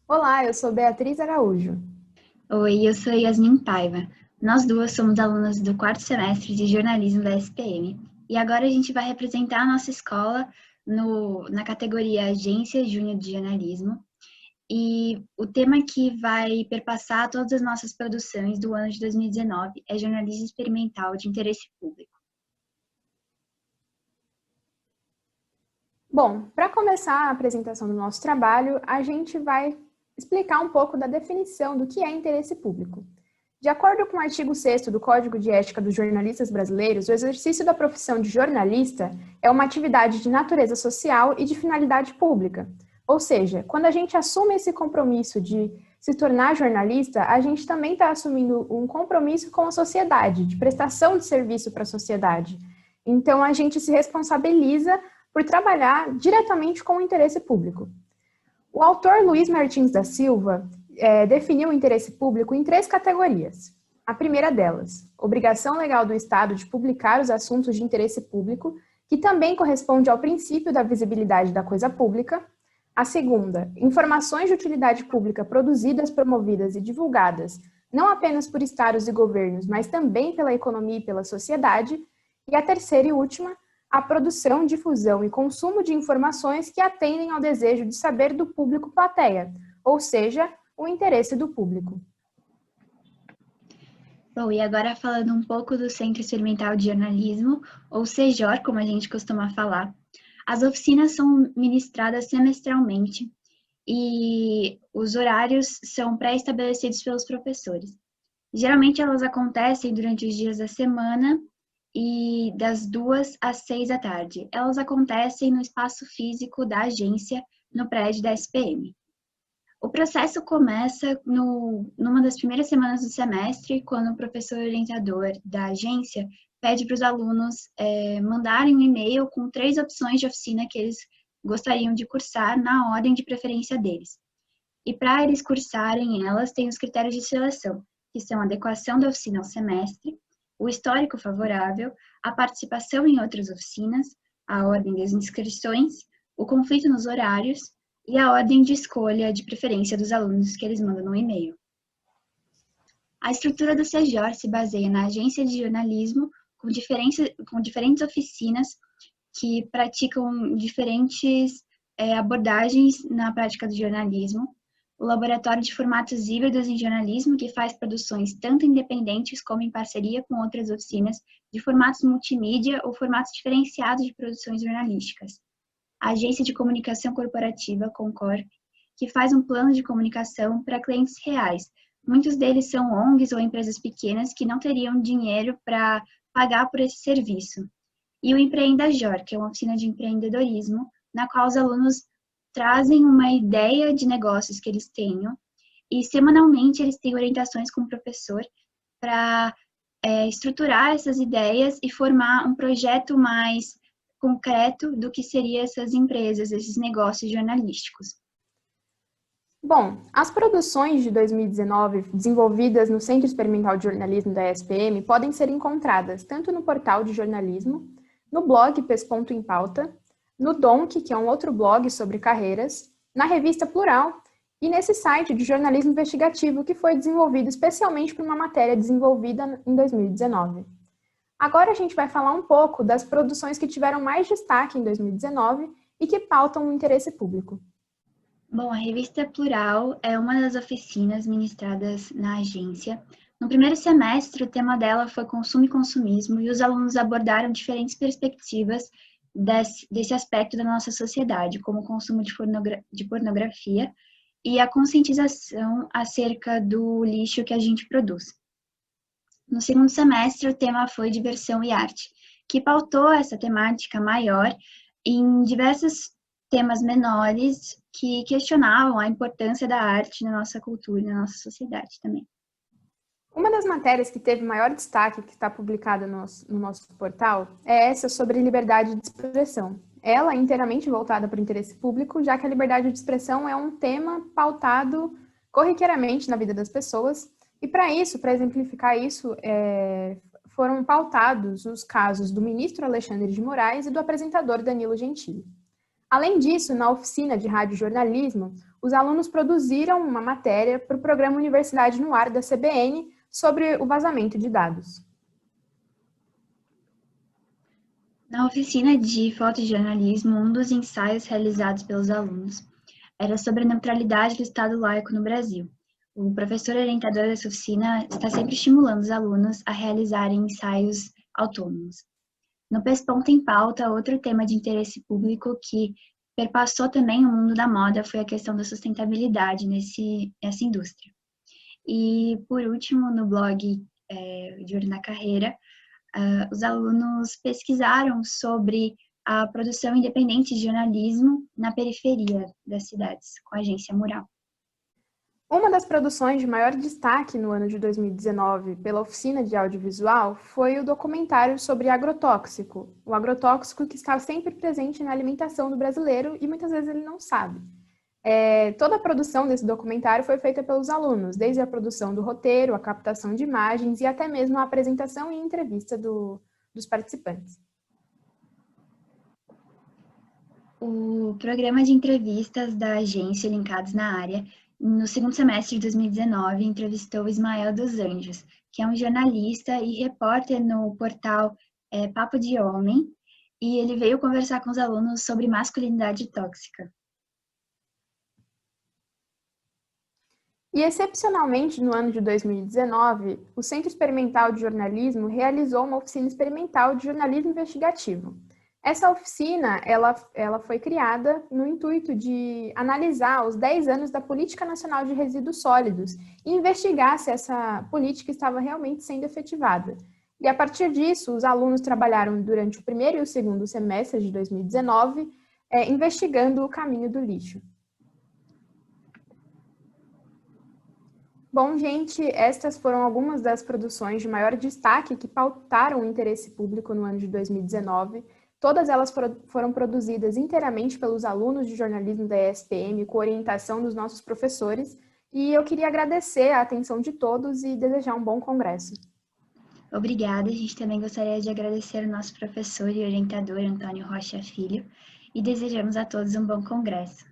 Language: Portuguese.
Olá, eu sou Beatriz Araújo. Oi, eu sou Yasmin Paiva. Nós duas somos alunas do quarto semestre de jornalismo da SPM. E agora a gente vai representar a nossa escola na categoria Agência Júnior de Jornalismo. E o tema que vai perpassar todas as nossas produções do ano de 2019 é jornalismo experimental de interesse público. Bom, para começar a apresentação do nosso trabalho, a gente vai explicar um pouco da definição do que é interesse público. De acordo com o artigo 6º do Código de Ética dos Jornalistas Brasileiros, o exercício da profissão de jornalista é uma atividade de natureza social e de finalidade pública. Ou seja, quando a gente assume esse compromisso de se tornar jornalista, a gente também está assumindo um compromisso com a sociedade, de prestação de serviço para a sociedade. Então, a gente se responsabiliza por trabalhar diretamente com o interesse público. O autor Luiz Martins da Silva definiu o interesse público em 3 categorias. A primeira delas, obrigação legal do Estado de publicar os assuntos de interesse público, que também corresponde ao princípio da visibilidade da coisa pública. A segunda, informações de utilidade pública produzidas, promovidas e divulgadas, não apenas por estados e governos, mas também pela economia e pela sociedade. E a terceira e última, a produção, difusão e consumo de informações que atendem ao desejo de saber do público plateia, ou seja, o interesse do público. Bom, e agora falando um pouco do Centro Experimental de Jornalismo, ou CEJOR, como a gente costuma falar. As oficinas são ministradas semestralmente e os horários são pré-estabelecidos pelos professores. Geralmente elas acontecem durante os dias da semana e das 2 às 6 da tarde. Elas acontecem no espaço físico da agência, no prédio da SPM. O processo começa numa das primeiras semanas do semestre, quando o professor orientador da agência pede para os alunos mandarem um e-mail com 3 opções de oficina que eles gostariam de cursar na ordem de preferência deles. E para eles cursarem elas, tem os critérios de seleção, que são a adequação da oficina ao semestre, o histórico favorável, a participação em outras oficinas, a ordem das inscrições, o conflito nos horários e a ordem de escolha de preferência dos alunos que eles mandam no e-mail. A estrutura do CEJOR se baseia na agência de jornalismo, com diferentes oficinas que praticam diferentes abordagens na prática do jornalismo, o Laboratório de Formatos Híbridos em Jornalismo, que faz produções tanto independentes como em parceria com outras oficinas de formatos multimídia ou formatos diferenciados de produções jornalísticas. A Agência de Comunicação Corporativa, Concorp, que faz um plano de comunicação para clientes reais. Muitos deles são ONGs ou empresas pequenas que não teriam dinheiro para pagar por esse serviço. E o Empreendajor, que é uma oficina de empreendedorismo, na qual os alunos trazem uma ideia de negócios que eles tenham e semanalmente eles têm orientações com o professor para estruturar essas ideias e formar um projeto mais concreto do que seriam essas empresas, esses negócios jornalísticos. Bom, as produções de 2019 desenvolvidas no Centro Experimental de Jornalismo da SPM podem ser encontradas tanto no portal de jornalismo, no blog Pesponto em Pauta, no Donk, que é um outro blog sobre carreiras, na revista Plural e nesse site de jornalismo investigativo que foi desenvolvido especialmente para uma matéria desenvolvida em 2019. Agora a gente vai falar um pouco das produções que tiveram mais destaque em 2019 e que pautam o interesse público. Bom, a revista Plural é uma das oficinas ministradas na agência. No primeiro semestre, o tema dela foi consumo e consumismo, e os alunos abordaram diferentes perspectivas desse aspecto da nossa sociedade, como o consumo de pornografia e a conscientização acerca do lixo que a gente produz. No segundo semestre, o tema foi diversão e arte, que pautou essa temática maior em diversos temas menores que questionavam a importância da arte na nossa cultura e na nossa sociedade também. Uma das matérias que teve maior destaque, que está publicada no nosso portal, é essa sobre liberdade de expressão. Ela é inteiramente voltada para o interesse público, já que a liberdade de expressão é um tema pautado corriqueiramente na vida das pessoas. E para isso, para exemplificar isso, foram pautados os casos do ministro Alexandre de Moraes e do apresentador Danilo Gentili. Além disso, na oficina de radiojornalismo, os alunos produziram uma matéria para o programa Universidade no Ar da CBN sobre o vazamento de dados. Na oficina de fotojornalismo, um dos ensaios realizados pelos alunos era sobre a neutralidade do Estado laico no Brasil. O professor orientador dessa oficina está sempre estimulando os alunos a realizarem ensaios autônomos. No Pesponto em Pauta, outro tema de interesse público que perpassou também o mundo da moda foi a questão da sustentabilidade nessa indústria. E, por último, no blog de Olho na Carreira, os alunos pesquisaram sobre a produção independente de jornalismo na periferia das cidades, com a Agência Mural. Uma das produções de maior destaque no ano de 2019 pela oficina de audiovisual foi o documentário sobre agrotóxico, o agrotóxico que está sempre presente na alimentação do brasileiro e muitas vezes ele não sabe. Toda a produção desse documentário foi feita pelos alunos, desde a produção do roteiro, a captação de imagens e até mesmo a apresentação e entrevista dos participantes. O programa de entrevistas da agência Linkados na Área, no segundo semestre de 2019, entrevistou Ismael dos Anjos, que é um jornalista e repórter no portal Papo de Homem, e ele veio conversar com os alunos sobre masculinidade tóxica. E, excepcionalmente, no ano de 2019, o Centro Experimental de Jornalismo realizou uma oficina experimental de jornalismo investigativo. Essa oficina, ela foi criada no intuito de analisar os 10 anos da Política Nacional de Resíduos Sólidos e investigar se essa política estava realmente sendo efetivada. E, a partir disso, os alunos trabalharam durante o primeiro e o segundo semestre de 2019, investigando o caminho do lixo. Bom, gente, estas foram algumas das produções de maior destaque que pautaram o interesse público no ano de 2019. Todas elas foram produzidas inteiramente pelos alunos de jornalismo da ESPM, com orientação dos nossos professores, e eu queria agradecer a atenção de todos e desejar um bom congresso. Obrigada, a gente também gostaria de agradecer ao nosso professor e orientador Antônio Rocha Filho, e desejamos a todos um bom congresso.